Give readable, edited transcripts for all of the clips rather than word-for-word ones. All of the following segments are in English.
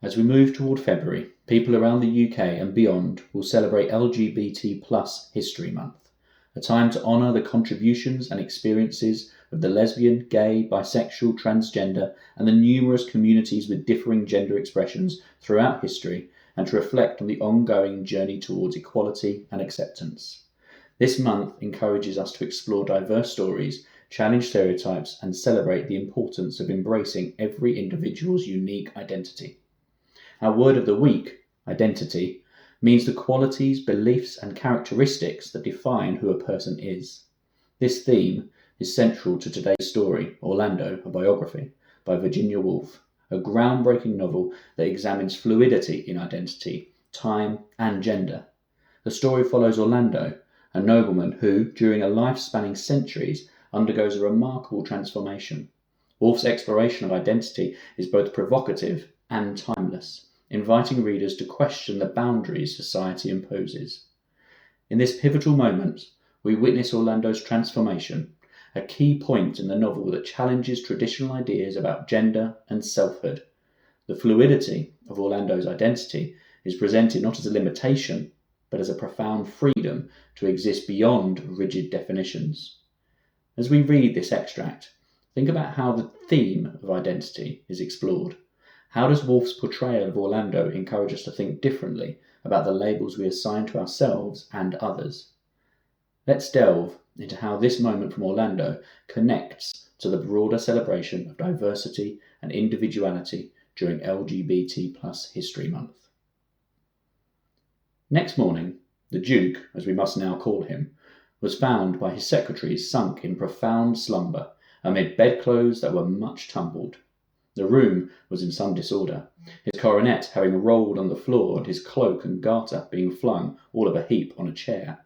As we move toward February, people around the UK and beyond will celebrate LGBT History Month, a time to honour the contributions and experiences of the lesbian, gay, bisexual, transgender and the numerous communities with differing gender expressions throughout history, and to reflect on the ongoing journey towards equality and acceptance. This month encourages us to explore diverse stories, challenge stereotypes and celebrate the importance of embracing every individual's unique identity. Our word of the week, identity, means the qualities, beliefs and characteristics that define who a person is. This theme is central to today's story, Orlando, a Biography, by Virginia Woolf, a groundbreaking novel that examines fluidity in identity, time and gender. The story follows Orlando, a nobleman who, during a life spanning centuries, undergoes a remarkable transformation. Woolf's exploration of identity is both provocative and timeless, inviting readers to question the boundaries society imposes. In this pivotal moment, we witness Orlando's transformation, a key point in the novel that challenges traditional ideas about gender and selfhood. The fluidity of Orlando's identity is presented not as a limitation, but as a profound freedom to exist beyond rigid definitions. As we read this extract, think about how the theme of identity is explored. How does Woolf's portrayal of Orlando encourage us to think differently about the labels we assign to ourselves and others? Let's delve into how this moment from Orlando connects to the broader celebration of diversity and individuality during LGBT History Month. Next morning, the Duke, as we must now call him, was found by his secretaries sunk in profound slumber amid bedclothes that were much tumbled. The room was in some disorder, his coronet having rolled on the floor and his cloak and garter being flung all of a heap on a chair.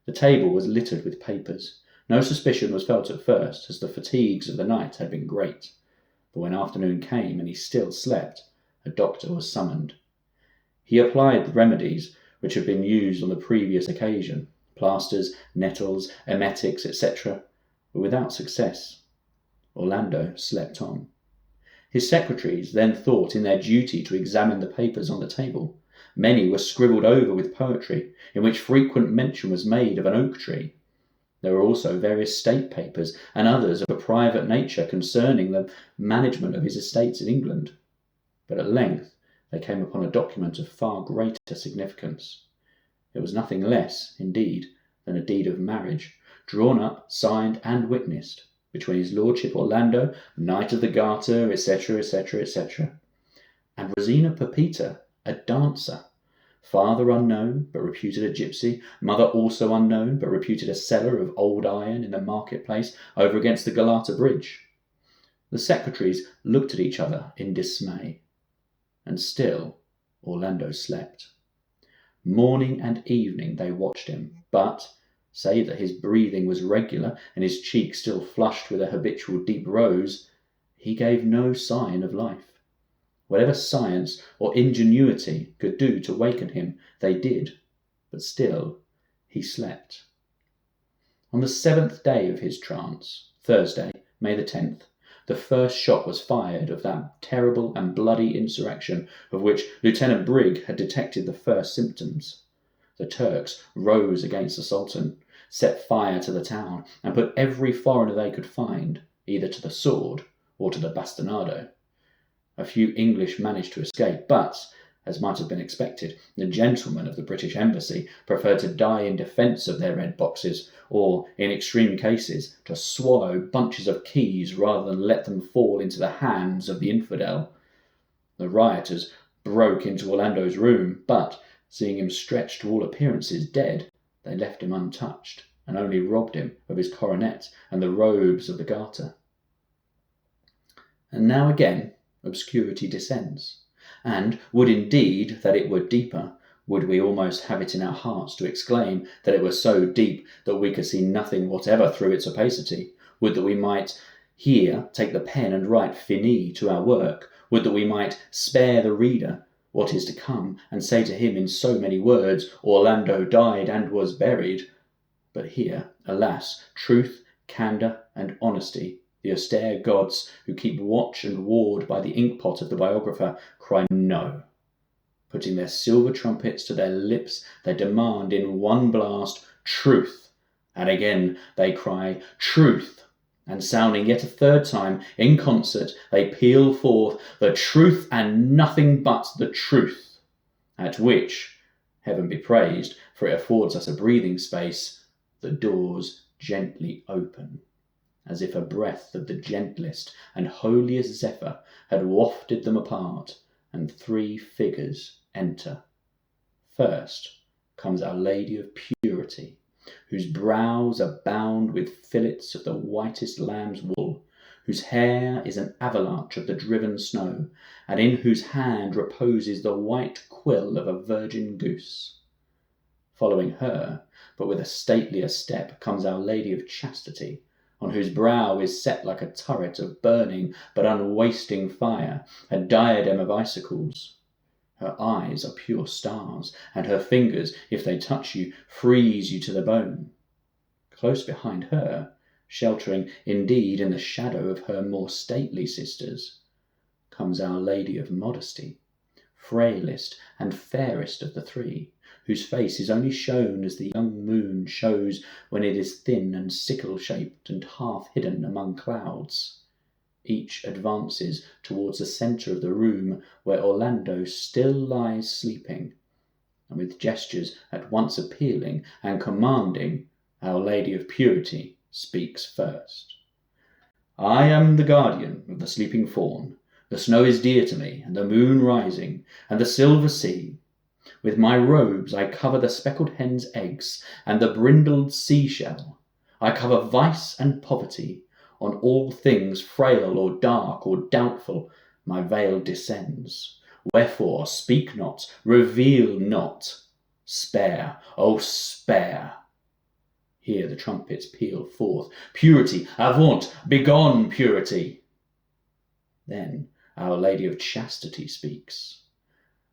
The table was littered with papers. No suspicion was felt at first, as the fatigues of the night had been great. But when afternoon came and he still slept, a doctor was summoned. He applied the remedies which had been used on the previous occasion, plasters, nettles, emetics, etc., but without success. Orlando slept on. His secretaries then thought in their duty to examine the papers on the table. Many were scribbled over with poetry, in which frequent mention was made of an oak tree. There were also various state papers and others of a private nature concerning the management of his estates in England. But at length they came upon a document of far greater significance. It was nothing less, indeed, than a deed of marriage, drawn up, signed and witnessed, between his lordship Orlando, Knight of the Garter, etc., etc., etc., and Rosina Pepita, a dancer, father unknown, but reputed a gypsy, mother also unknown, but reputed a seller of old iron in the marketplace over against the Galata Bridge. The secretaries looked at each other in dismay, and still Orlando slept. Morning and evening they watched him, but, save that his breathing was regular and his cheek still flushed with a habitual deep rose, he gave no sign of life. Whatever science or ingenuity could do to waken him, they did, but still he slept. On the 7th day of his trance, Thursday, May the 10th, the first shot was fired of that terrible and bloody insurrection of which Lieutenant Brigg had detected the first symptoms. The Turks rose against the Sultan, set fire to the town, and put every foreigner they could find, either to the sword or to the bastinado. A few English managed to escape, but, as might have been expected, the gentlemen of the British Embassy preferred to die in defence of their red boxes, or, in extreme cases, to swallow bunches of keys rather than let them fall into the hands of the infidel. The rioters broke into Orlando's room, but, seeing him stretched to all appearances dead, they left him untouched, and only robbed him of his coronet and the robes of the garter. And now again obscurity descends, and would indeed that it were deeper, would we almost have it in our hearts to exclaim that it were so deep that we could see nothing whatever through its opacity, would that we might here take the pen and write finis to our work, would that we might spare the reader what is to come, and say to him in so many words, Orlando died and was buried. But here, alas, truth, candour, and honesty The austere gods who keep watch and ward by the inkpot of the biographer cry no. Putting their silver trumpets to their lips, they demand in one blast truth, and again they cry truth, and sounding yet a third time in concert, they peal forth the truth and nothing but the truth, at which, heaven be praised, for it affords us a breathing space, the doors gently open, as if a breath of the gentlest and holiest zephyr had wafted them apart, and three figures enter. First comes Our Lady of Purity, whose brows are bound with fillets of the whitest lamb's wool, whose hair is an avalanche of the driven snow, and in whose hand reposes the white quill of a virgin goose. Following her, but with a statelier step, comes Our Lady of Chastity, on whose brow is set like a turret of burning but unwasting fire, a diadem of icicles. Her eyes are pure stars, and her fingers, if they touch you, freeze you to the bone. Close behind her, sheltering indeed in the shadow of her more stately sisters, comes Our Lady of Modesty, frailest and fairest of the three, whose face is only shown as the young moon shows when it is thin and sickle-shaped and half hidden among clouds. Each advances towards the centre of the room where Orlando still lies sleeping, and with gestures at once appealing and commanding, Our Lady of Purity speaks first. I am the guardian of the sleeping fawn. The snow is dear to me, and the moon rising, and the silver sea. With my robes I cover the speckled hen's eggs, and the brindled seashell. I cover vice and poverty. On all things frail or dark or doubtful my veil descends. Wherefore speak not, reveal not. Spare, oh spare. Here the trumpets peal forth. Purity, avaunt, begone, purity. Then Our Lady of Chastity speaks.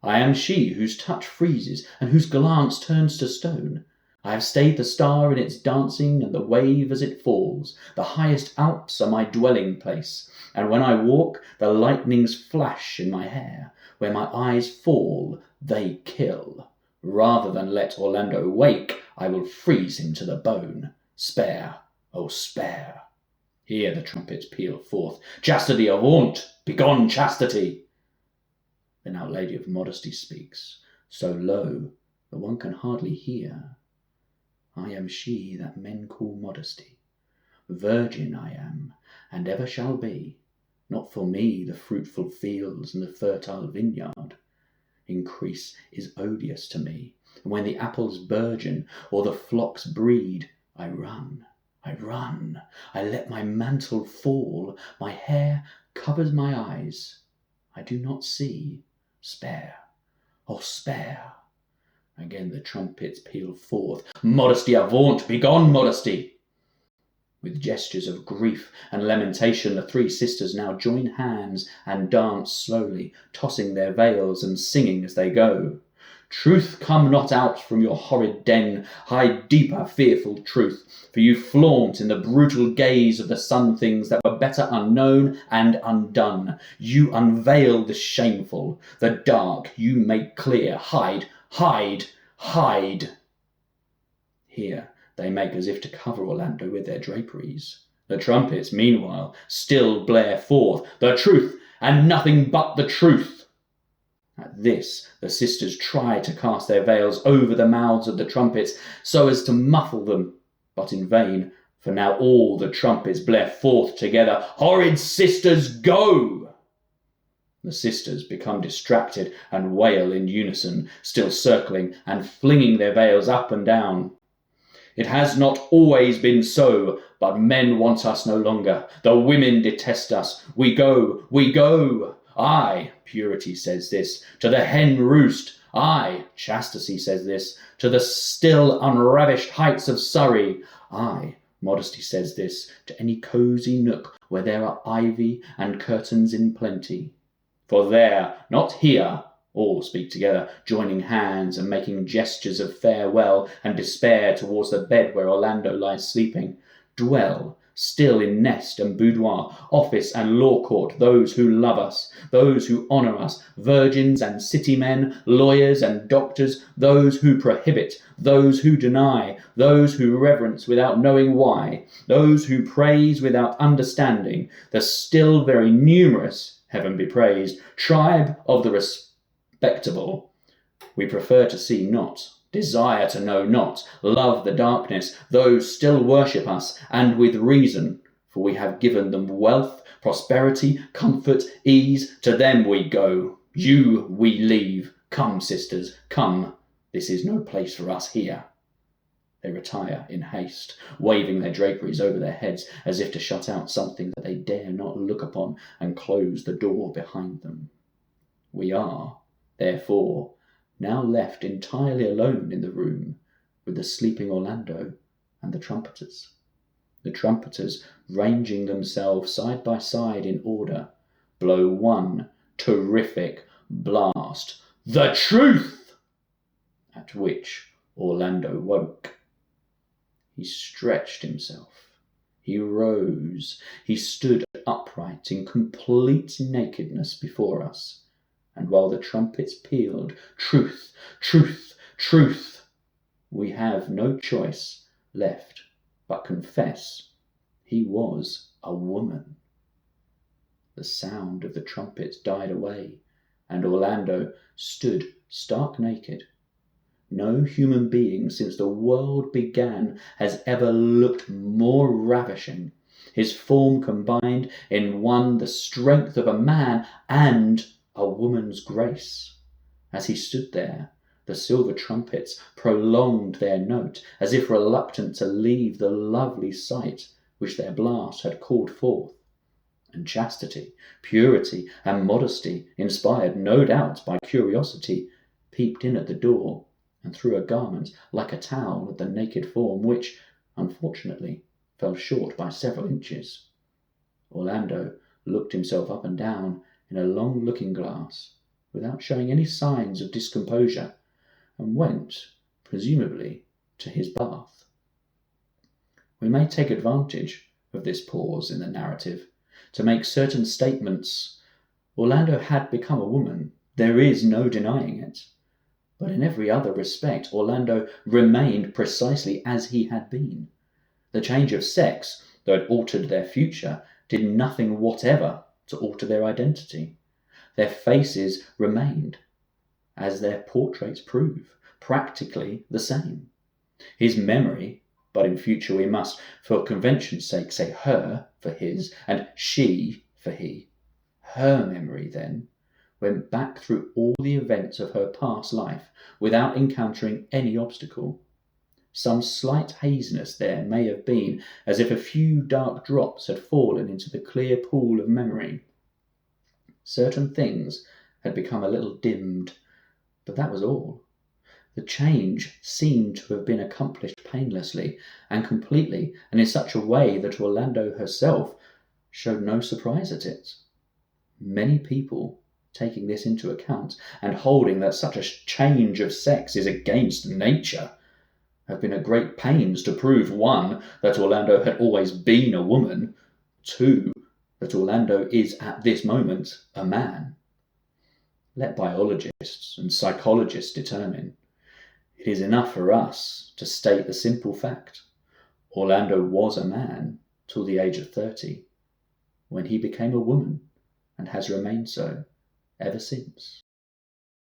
I am she whose touch freezes and whose glance turns to stone. I have stayed the star in its dancing and the wave as it falls. The highest Alps are my dwelling place, and when I walk, the lightnings flash in my hair. Where my eyes fall, they kill. Rather than let Orlando wake, I will freeze him to the bone. Spare, oh spare. Here the trumpets peal forth. Chastity, avaunt! Begone, chastity! Then Our Lady of Modesty speaks, so low that one can hardly hear. I am she that men call Modesty. Virgin I am, and ever shall be. Not for me the fruitful fields and the fertile vineyard. Increase is odious to me, and when the apples burgeon or the flocks breed, I run, I let my mantle fall, my hair covers my eyes, I do not see. Spare, oh spare. Again the trumpets peal forth. Modesty, avaunt! Begone, Modesty! With gestures of grief and lamentation, the three sisters now join hands and dance slowly, tossing their veils and singing as they go. Truth, come not out from your horrid den, hide deeper, fearful truth, for you flaunt in the brutal gaze of the sun things that were better unknown and undone. You unveil the shameful, the dark you make clear. Hide, hide, hide. Here they make as if to cover Orlando with their draperies. The trumpets, meanwhile, still blare forth the truth and nothing but the truth. At this, the sisters try to cast their veils over the mouths of the trumpets so as to muffle them, but in vain, for now all the trumpets blare forth together. Horrid sisters, go! The sisters become distracted and wail in unison, still circling and flinging their veils up and down. It has not always been so, but men want us no longer. The women detest us. We go, we go. I, Purity, says this, to the hen roost. I, Chastity, says this, to the still unravished heights of Surrey. I, Modesty, says this, to any cosy nook where there are ivy and curtains in plenty. For there, not here, all speak together, joining hands and making gestures of farewell and despair towards the bed where Orlando lies sleeping. Dwell still in nest and boudoir, office and law court, those who love us, those who honour us, virgins and city men, lawyers and doctors, those who prohibit, those who deny, those who reverence without knowing why, those who praise without understanding, the still very numerous, heaven be praised, tribe of the respectable. We prefer to see not, desire to know not, love the darkness, those still worship us, and with reason, for we have given them wealth, prosperity, comfort, ease. To them we go, you we leave. Come, sisters, come, this is no place for us here. They retire in haste, waving their draperies over their heads as if to shut out something that they dare not look upon, and close the door behind them. We are, therefore, now left entirely alone in the room with the sleeping Orlando and the trumpeters. The trumpeters, ranging themselves side by side in order, blow one terrific blast, the truth, at which Orlando woke. He stretched himself, he rose, he stood upright in complete nakedness before us, and while the trumpets pealed, truth, truth, truth, we have no choice left but confess he was a woman. The sound of the trumpets died away, and Orlando stood stark naked. No human being since the world began has ever looked more ravishing. His form combined in one the strength of a man and a woman's grace. As he stood there, the silver trumpets prolonged their note, as if reluctant to leave the lovely sight which their blast had called forth. And chastity, purity, and modesty, inspired no doubt by curiosity, peeped in at the door and threw a garment like a towel at the naked form, which, unfortunately, fell short by several inches. Orlando looked himself up and down in a long looking-glass, without showing any signs of discomposure, and went, presumably, to his bath. We may take advantage of this pause in the narrative to make certain statements. Orlando had become a woman, there is no denying it, but in every other respect Orlando remained precisely as he had been. The change of sex, though it altered their future, did nothing whatever to alter their identity. Their faces remained, as their portraits prove, practically the same. His memory, but in future we must, for convention's sake, say her for his, and she for he. Her memory, then, went back through all the events of her past life without encountering any obstacle. Some slight haziness there may have been, as if a few dark drops had fallen into the clear pool of memory. Certain things had become a little dimmed, but that was all. The change seemed to have been accomplished painlessly and completely, and in such a way that Orlando herself showed no surprise at it. Many people, taking this into account and holding that such a change of sex is against nature, have been at great pains to prove, 1, that Orlando had always been a woman, 2, that Orlando is at this moment a man. Let biologists and psychologists determine. It is enough for us to state the simple fact. Orlando was a man till the age of 30, when he became a woman, and has remained so ever since.